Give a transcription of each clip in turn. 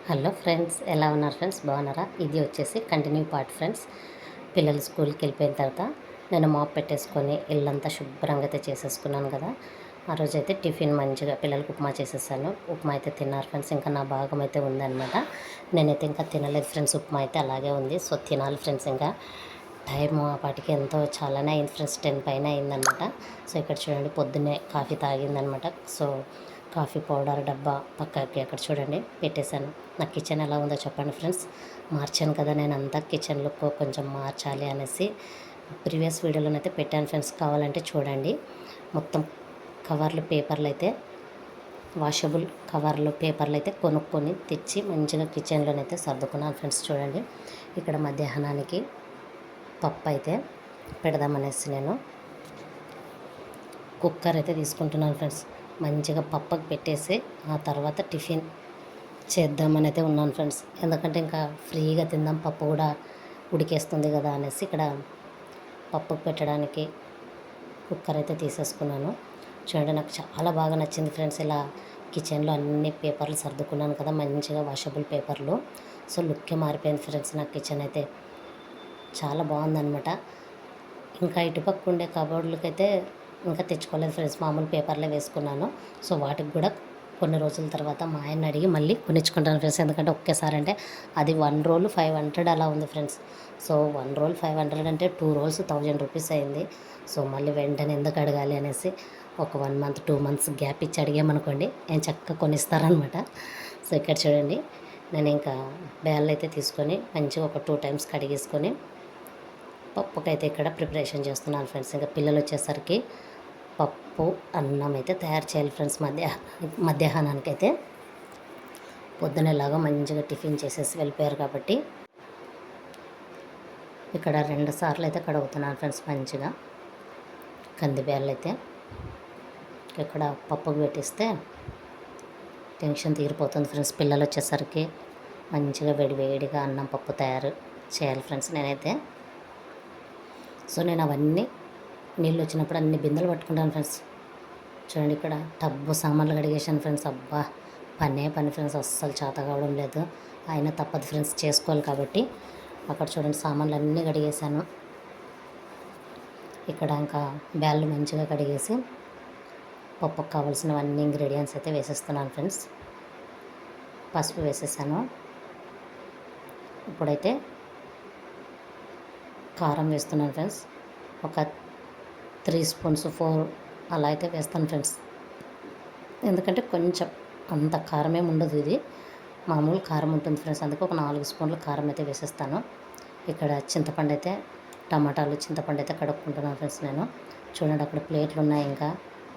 Hello friends, ఎలా ఉన్నారు friends? బాగున్నారా? ఇది వచ్చేసి కంటిన్యూ పార్ట్ ఫ్రెండ్స్. పిల్లలు స్కూల్కి వెళ్ళిపోయిన తర్వాత నేను మాప్ పెట్టేసుకొని ఇల్లంతా శుభ్రంగా అయితే చేసేసుకున్నాను కదా. ఆ రోజైతే టిఫిన్ మంచిగా పిల్లలకు ఉప్మా చేసేసాను. ఉప్మా అయితే తిన్నారు ఫ్రెండ్స్. ఇంకా నా భాగం అయితే ఉందన్నమాట. నేనైతే ఇంకా తినలేదు ఫ్రెండ్స్. ఉప్మా అయితే అలాగే ఉంది. సో తినాలి ఫ్రెండ్స్. ఇంకా టైము ఆ పాటికి ఎంతో చాలానే అయింది ఫ్రెండ్స్. 10 పైన అయిందనమాట. సో ఇక్కడ చూడండి, పొద్దున్నే కాఫీ తాగిందనమాట. సో కాఫీ పౌడర్ డబ్బా పక్కకి అక్కడ చూడండి పెట్టేశాను. నా కిచెన్ ఎలా ఉందో చెప్పండి ఫ్రెండ్స్. మార్చాను కదా, నేను అంతా కిచెన్ లుక్ కొంచెం మార్చాలి అనేసి ప్రీవియస్ వీడియోలోనైతే పెట్టాను ఫ్రెండ్స్. కావాలంటే చూడండి. మొత్తం కవర్లు పేపర్లు అయితే వాషబుల్ కవర్లు పేపర్లు అయితే కొనుక్కొని తెచ్చి మంచిగా కిచెన్లోనైతే సర్దుకున్నాను ఫ్రెండ్స్. చూడండి, ఇక్కడ మధ్యాహ్నానికి పప్పు అయితే పెడదామనేసి నేను కుక్కర్ అయితే తీసుకుంటున్నాను ఫ్రెండ్స్. మంచిగా పప్పుకి పెట్టేసి ఆ తర్వాత టిఫిన్ చేద్దామని అయితే ఉన్నాను ఫ్రెండ్స్. ఎందుకంటే ఇంకా ఫ్రీగా తిందాం, పప్పు కూడా ఉడికేస్తుంది కదా అనేసి ఇక్కడ పప్పుకు పెట్టడానికి కుక్కర్ అయితే తీసేసుకున్నాను. చూడండి, నాకు చాలా బాగా నచ్చింది ఫ్రెండ్స్. ఇలా కిచెన్లో అన్ని పేపర్లు సర్దుకున్నాను కదా, మంచిగా వాషబుల్ పేపర్లు. సో లుక్కే మారిపోయింది ఫ్రెండ్స్. నా కిచెన్ అయితే చాలా బాగుందన్నమాట. ఇంకా ఇటుపక్క ఉండే కబోర్డ్లకైతే ఇంకా తెచ్చుకోలేదు ఫ్రెండ్స్. మామూలు పేపర్లే వేసుకున్నాను. సో వాటికి కూడా కొన్ని రోజుల తర్వాత మా ఆయన అడిగి మళ్ళీ కొనిచ్చుకుంటాను ఫ్రెండ్స్. ఎందుకంటే ఒకేసారి అంటే అది 1 రోల్ 500 అలా ఉంది ఫ్రెండ్స్. సో 1 రోల్ 500 అంటే 2 రోల్స్ 1000 రూపీస్ అయింది. సో మళ్ళీ వెంటనే ఎందుకు అడగాలి అనేసి ఒక 1 మంత్ 2 మంత్స్ గ్యాప్ ఇచ్చి అడిగామనుకోండి, నేను చక్కగా కొనిస్తారనమాట. సో ఇక్కడ చూడండి, నేను ఇంకా బ్యాళ్ళు అయితే తీసుకొని మంచిగా ఒక 2 టైమ్స్ కడిగేసుకొని పప్పుకైతే ఇక్కడ ప్రిపరేషన్ చేస్తున్నాను ఫ్రెండ్స్. ఇంకా పిల్లలు వచ్చేసరికి పప్పు అన్నం అయితే తయారు చేయాలి ఫ్రెండ్స్. మధ్యాహ్నానికి అయితే పొద్దునలాగా మంచిగా టిఫిన్ చేసేసి వెళ్ళిపోయారు కాబట్టి ఇక్కడ 2 సార్లు అయితే కడుగుతున్నాను ఫ్రెండ్స్. మంచిగా కందిబ్యాళ్ళు అయితే ఇక్కడ పప్పుకు పెట్టిస్తే టెన్షన్ తీరిపోతుంది ఫ్రెండ్స్. పిల్లలు వచ్చేసరికి మంచిగా వేడివేడిగా అన్నం పప్పు తయారు చేయాలి ఫ్రెండ్స్ నేనైతే. సో నేను అవన్నీ నీళ్ళు వచ్చినప్పుడు అన్ని బిందెలు పట్టుకుంటాను ఫ్రెండ్స్. చూడండి, ఇక్కడ టబ్బు సామాన్లు కడిగేసాను ఫ్రెండ్స్. అబ్బా, పని ఫ్రెండ్స్. అస్సలు చేత కావడం లేదు. అయినా తప్పదు ఫ్రెండ్స్, చేసుకోవాలి కాబట్టి. అక్కడ చూడండి, సామాన్లు అన్నీ కడిగేసాను. ఇక్కడ ఇంకా బ్యాళ్ళు మంచిగా కడిగేసి పప్పుకు కావాల్సినవన్నీ ఇంగ్రీడియంట్స్ అయితే వేసేస్తున్నాను ఫ్రెండ్స్. పసుపు వేసేసాను. ఇప్పుడైతే కారం వేస్తున్నాను ఫ్రెండ్స్. ఒక 3 స్పూన్స్ 4 అలా అయితే వేస్తాను ఫ్రెండ్స్. ఎందుకంటే కొంచెం అంత కారం ఏమి ఉండదు, ఇది మామూలు కారం ఉంటుంది ఫ్రెండ్స్. అందుకే ఒక 4 స్పూన్ల కారం అయితే వేసేస్తాను. ఇక్కడ చింతపండు అయితే చింతపండు అయితే కడుక్కుంటున్నాను ఫ్రెండ్స్ నేను. చూడండి, అక్కడ ప్లేట్లు ఉన్నాయి, ఇంకా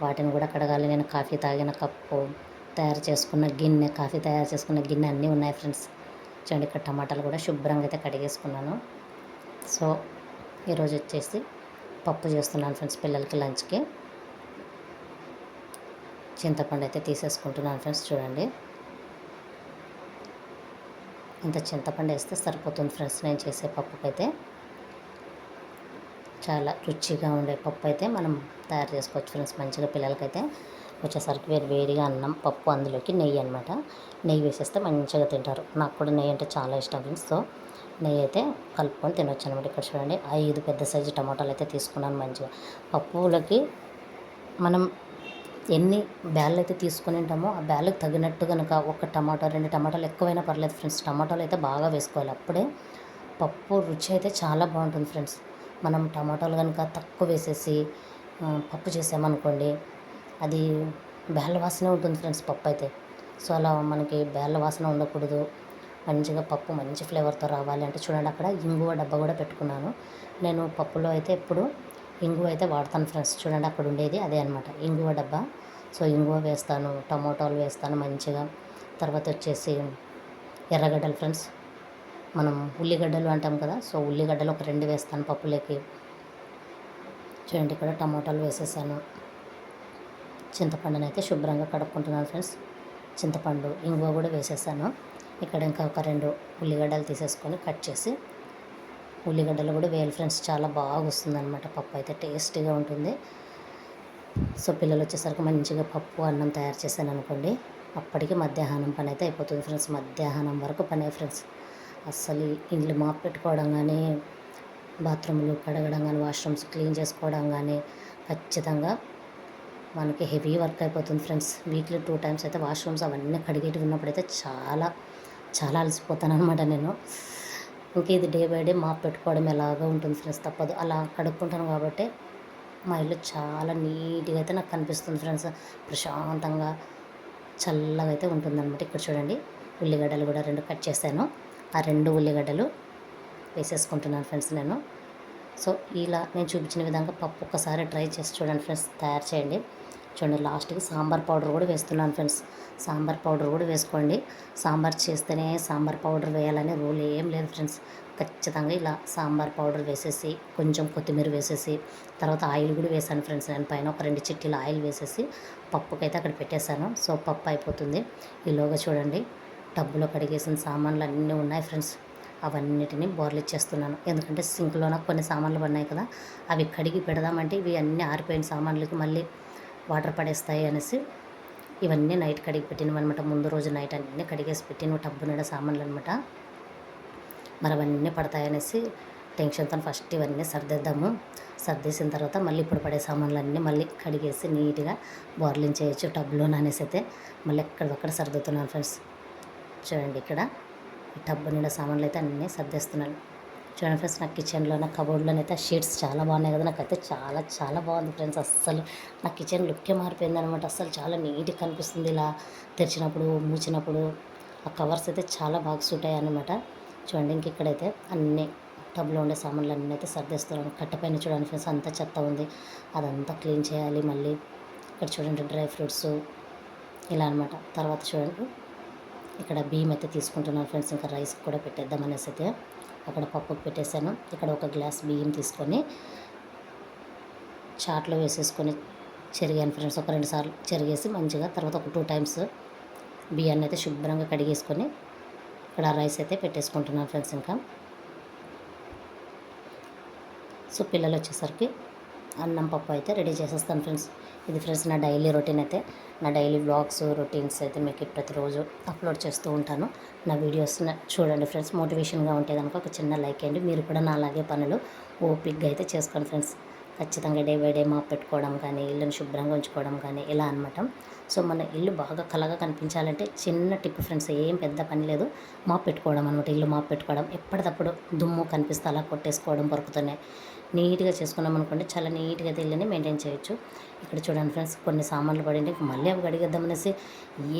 వాటిని కూడా కడగాలి. నేను కాఫీ తాగిన కప్పు, కాఫీ తయారు చేసుకున్న గిన్నె అన్నీ ఉన్నాయి ఫ్రెండ్స్. చూడండి, ఇక్కడ టమాటాలు కూడా శుభ్రంగా అయితే కడిగేసుకున్నాను. సో ఈరోజు వచ్చేసి పప్పు చేస్తున్నాను ఫ్రెండ్స్ పిల్లలకి లంచ్కి. చింతపండు అయితే తీసేసుకుంటున్నాను ఫ్రెండ్స్. చూడండి, ఇంత చింతపండు వేస్తే సరిపోతుంది ఫ్రెండ్స్. నేను చేసే పప్పుకైతే చాలా రుచిగా ఉండే పప్పు అయితే మనం తయారు చేసుకోవచ్చు ఫ్రెండ్స్. మంచిగా పిల్లలకైతే వచ్చేసరికి వేడిగా అన్నం పప్పు, అందులోకి నెయ్యి అనమాట. నెయ్యి వేసేస్తే మంచిగా తింటారు. నాకు కూడా నెయ్యి అంటే చాలా ఇష్టం ఫ్రెండ్స్. సో నెయ్యి అయితే కలుపుకొని తినొచ్చు అనమాట. ఇక్కడ చూడండి, 5 పెద్ద సైజు టమాటాలు అయితే తీసుకున్నాను. మంచిగా పప్పులకి మనం ఎన్ని బ్యాళ్ళు అయితే తీసుకొని ఉంటామో ఆ బ్యాళ్ళకి తగినట్టు కనుక 1 టమాటా 2 టమాటాలు ఎక్కువైనా పర్లేదు ఫ్రెండ్స్. టమాటాలు అయితే బాగా వేసుకోవాలి, అప్పుడే పప్పు రుచి అయితే చాలా బాగుంటుంది ఫ్రెండ్స్. మనం టమాటాలు కనుక తక్కువ వేసేసి పప్పు చేసామనుకోండి, అది బ్యాళ్ళ వాసన ఉంటుంది ఫ్రెండ్స్ పప్పు అయితే. సో అలా మనకి బ్యాళ్ళ వాసన ఉండకూడదు. మంచిగా పప్పు మంచి ఫ్లేవర్తో రావాలి అంటే చూడండి, అక్కడ ఇంగువ డబ్బా కూడా పెట్టుకున్నాను నేను. పప్పులో అయితే ఎప్పుడు ఇంగువ అయితే వాడతాను ఫ్రెండ్స్. చూడండి, అక్కడ ఉండేది అదే అనమాట, ఇంగువ డబ్బా. సో ఇంగువ వేస్తాను, టమోటాలు వేస్తాను మంచిగా. తర్వాత వచ్చేసి ఎర్రగడ్డలు ఫ్రెండ్స్, మనం ఉల్లిగడ్డలు అంటాం కదా. సో ఉల్లిగడ్డలు ఒక 2 వేస్తాను పప్పులోకి. చూడండి, ఇక్కడ టమోటాలు వేసేసాను. చింతపండుని అయితే శుభ్రంగా కడుక్కుంటున్నాను ఫ్రెండ్స్. చింతపండు ఇంగువ కూడా వేసేసాను. ఇక్కడ ఇంకా ఒక 2 ఉల్లిగడ్డలు తీసేసుకొని కట్ చేసి, ఉల్లిగడ్డలు కూడా వేయాలి ఫ్రెండ్స్. చాలా బాగా వస్తుందన్నమాట పప్పు అయితే, టేస్టీగా ఉంటుంది. సో పిల్లలు వచ్చేసరికి మంచిగా పప్పు అన్నం తయారు చేశాను అనుకోండి, అప్పటికి మధ్యాహ్నం పని అయితే అయిపోతుంది ఫ్రెండ్స్. మధ్యాహ్నం వరకు పనే ఫ్రెండ్స్. అస్సలు ఇల్లు మాప్ పెట్టుకోవడం కానీ, బాత్రూమ్లు కడగడం కానీ, వాష్రూమ్స్ క్లీన్ చేసుకోవడం కానీ ఖచ్చితంగా మనకి హెవీ వర్క్ అయిపోతుంది ఫ్రెండ్స్. వీక్లీ 2 టైమ్స్ అయితే వాష్రూమ్స్ అవన్నీ కడిగేటివి ఉన్నప్పుడైతే చాలా చాలా అలసిపోతాను అనమాట నేను. ఇంక ఇది డే బై డే మాప్ పెట్టుకోవడం ఎలాగో ఉంటుంది ఫ్రెండ్స్, తప్పదు. అలా కడుక్కుంటాను కాబట్టి మా ఇల్లు చాలా నీట్గా అయితే నాకు కనిపిస్తుంది ఫ్రెండ్స్. ప్రశాంతంగా చల్లగా అయితే ఉంటుందన్నమాట. ఇక్కడ చూడండి, ఉల్లిగడ్డలు కూడా 2 కట్ చేశాను. ఆ 2 ఉల్లిగడ్డలు వేసేసుకుంటున్నాను ఫ్రెండ్స్ నేను. సో ఇలా నేను చూపించిన విధంగా పప్పు ఒక్కసారి ట్రై చేసి చూడండి ఫ్రెండ్స్, తయారు చేయండి. చూడండి, లాస్ట్కి సాంబార్ పౌడర్ కూడా వేస్తున్నాను ఫ్రెండ్స్. సాంబార్ పౌడర్ కూడా వేసుకోండి. సాంబార్ చేస్తేనే సాంబార్ పౌడర్ వేయాలనే రూల్ ఏం లేదు ఫ్రెండ్స్. ఖచ్చితంగా ఇలా సాంబార్ పౌడర్ వేసేసి, కొంచెం కొత్తిమీర వేసేసి, తర్వాత ఆయిల్ కూడా వేసాను ఫ్రెండ్స్. నేను పైన ఒక 2 చిట్టీలు ఆయిల్ వేసేసి పప్పుకైతే అక్కడ పెట్టేశాను. సో పప్పు అయిపోతుంది. ఈలోగా చూడండి, టబ్బులో కడిగేసిన సామాన్లు అన్నీ ఉన్నాయి ఫ్రెండ్స్. అవన్నిటిని బోర్లిచ్చేస్తున్నాను. ఎందుకంటే సింక్లో నాకు కొన్ని సామాన్లు పడినాయి కదా, అవి కడిగి పెడదామంటే ఇవి అన్నీ ఆరిపోయిన సామాన్లకి మళ్ళీ వాటర్ పడేస్తాయి అనేసి ఇవన్నీ నైట్ కడిగి పెట్టినవన్నమాట. ముందు రోజు నైట్ అన్నీ కడిగేసి పెట్టిన టబ్బు నిండా సామాన్లు అనమాట. మరి అవన్నీ పడతాయనేసి టెన్షన్తో ఫస్ట్ ఇవన్నీ సర్దేద్దాము. సర్దేసిన తర్వాత మళ్ళీ ఇప్పుడు పడే సామాన్లన్నీ మళ్ళీ కడిగేసి నీట్గా బోర్లించేయచ్చు టబ్లో అనేసి అయితే మళ్ళీ ఎక్కడికక్కడ సర్దుతున్నాను ఫ్రెండ్స్. చూడండి, ఇక్కడ ఈ టబ్బు నిండా సామాన్లు అయితే అన్నీ సర్దేస్తున్నాను. చూడండి ఫ్రెండ్స్, నా కిచెన్లో, నా కబోర్డ్లోనైతే షీట్స్ చాలా బాగున్నాయి కదా. నాకైతే చాలా చాలా బాగుంది ఫ్రెండ్స్. అస్సలు నా కిచెన్ లుక్కే మారిపోయింది అనమాట. అస్సలు చాలా నీట్గా కనిపిస్తుంది. ఇలా తెరిచినప్పుడు, మూచినప్పుడు ఆ కవర్స్ అయితే చాలా బాగా సూట్ అయ్యాయి అనమాట. చూడండి, ఇంక ఇక్కడైతే అన్నీ టబ్లో ఉండే సామాన్లు అన్నీ అయితే సర్దేస్తున్నాను. కట్టపైన చూడండి ఫ్రెండ్స్, అంతా చెత్త ఉంది, అదంతా క్లీన్ చేయాలి. మళ్ళీ ఇక్కడ చూడండి, డ్రై ఫ్రూట్స్ ఇలా అనమాట. తర్వాత చూడండి, ఇక్కడ బియ్యం అయితే తీసుకుంటున్నాను ఫ్రెండ్స్. ఇంకా రైస్ కూడా పెట్టేద్దాం అనేసి అయితే అక్కడ పప్పుకు పెట్టేశాను. ఇక్కడ ఒక గ్లాస్ బియ్యం తీసుకొని చాట్లో వేసేసుకొని చెరిగాను ఫ్రెండ్స్. ఒక 2 సార్లు చెరిగేసి మంచిగా, తర్వాత ఒక 2 టైమ్స్ బియ్యాన్ని అయితే శుభ్రంగా కడిగేసుకొని ఇక్కడ రైస్ అయితే పెట్టేసుకుంటున్నాను ఫ్రెండ్స్. ఇంకా సో పిల్లలు వచ్చేసరికి అన్నం పప్పు అయితే రెడీ చేసేస్తాను ఫ్రెండ్స్. ఇది ఫ్రెండ్స్ నా డైలీ రొటీన్ అయితే. నా డైలీ వ్లాగ్స్, రొటీన్స్ అయితే మీకు ప్రతిరోజు అప్లోడ్ చేస్తూ ఉంటాను. నా వీడియోస్ చూడండి ఫ్రెండ్స్. మోటివేషన్గా ఉంటే కనుక ఒక చిన్న లైక్ అండి. మీరు కూడా నా అలాగే పనులు ఓపిక్గా అయితే చేసుకోండి ఫ్రెండ్స్. ఖచ్చితంగా డే బై డే మాప్ పెట్టుకోవడం కానీ, ఇల్లుని శుభ్రంగా ఉంచుకోవడం కానీ ఇలా అనమాట. సో మన ఇల్లు బాగా కలగా కనిపించాలంటే చిన్న టిప్ ఫ్రెండ్స్, ఏం పెద్ద పని లేదు, మాప్ పెట్టుకోవడం అనమాట. ఇల్లు మాప్ పెట్టుకోవడం, ఎప్పటికప్పుడు దుమ్ము కనిపిస్తే అలా కొట్టేసుకోవడం, పొరుకుతూనే నీట్గా చేసుకున్నాం అనుకోండి, చాలా నీట్గా అయితే ఇల్లుని మెయింటైన్ చేయొచ్చు. ఇక్కడ చూడండి ఫ్రెండ్స్, కొన్ని సామాన్లు పడింటే మళ్ళీ అవి కడిగేద్దామనేసి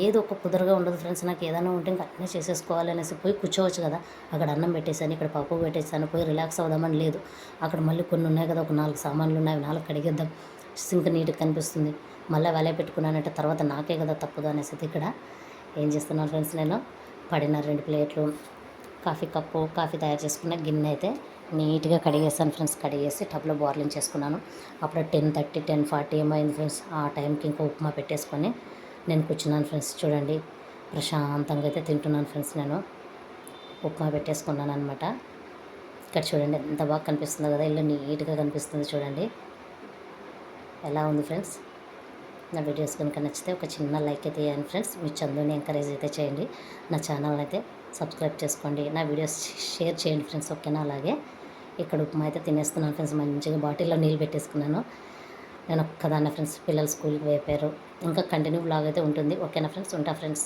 ఏదో ఒక కుదరగా ఉండదు ఫ్రెండ్స్. నాకు ఏదైనా ఉంటే ఇంకా అన్నీ చేసేసుకోవాలనేసి పోయి కూర్చోవచ్చు కదా. అక్కడ అన్నం పెట్టేసాను, ఇక్కడ పప్పు పెట్టేసాను, పోయి రిలాక్స్ అవుదామని లేదు. అక్కడ మళ్ళీ కొన్ని ఉన్నాయి కదా, ఒక 4 సామాన్లు ఉన్నాయి, 4 కడిగేద్దాం, సింక్ నీట్గా కనిపిస్తుంది. మళ్ళీ వేలే పెట్టుకున్నానంటే తర్వాత నాకే కదా తప్పదు అనేసి ఇక్కడ ఏం చేస్తున్నాను ఫ్రెండ్స్, నేను పడిన 2 ప్లేట్లు, కాఫీ కప్పు, కాఫీ తయారు చేసుకున్న గిన్నె అయితే నీట్గా కడిగేసాను ఫ్రెండ్స్. కడిగేసి టబ్లో బోర్లింగ్ చేసుకున్నాను. అప్పుడు 10:30, 10:40 ఏమైంది ఫ్రెండ్స్. ఆ టైంకి ఇంకా ఉప్మా పెట్టేసుకొని నేను కూర్చున్నాను ఫ్రెండ్స్. చూడండి, ప్రశాంతంగా అయితే తింటున్నాను ఫ్రెండ్స్. నేను ఉప్మా పెట్టేసుకున్నాను అనమాట. ఇక్కడ చూడండి ఎంత బాగా కనిపిస్తుందో కదా, ఇల్లు నీట్గా కనిపిస్తుంది చూడండి. ఎలా ఉంది ఫ్రెండ్స్? నా వీడియోస్ కనుక నచ్చితే ఒక చిన్న లైక్ అయితే ఇవ్వండి ఫ్రెండ్స్. మీ చందుని ఎంకరేజ్ అయితే చేయండి. నా ఛానల్ అయితే సబ్స్క్రైబ్ చేసుకోండి. నా వీడియోస్ షేర్ చేయండి ఫ్రెండ్స్, ఓకేనా? అలాగే ఇక్కడ ఉప్మా అయితే తినేస్తున్నాను ఫ్రెండ్స్. మంచిగా బాటిల్లో నీళ్ళు పెట్టేసుకున్నాను. నేను ఒక్కదాన్నే ఫ్రెండ్స్, పిల్లలు స్కూల్కి వేపారు. ఇంకా కంటిన్యూ బ్లాగ్ అయితే ఉంటుంది, ఓకేనా ఫ్రెండ్స్? ఉంటా ఫ్రెండ్స్.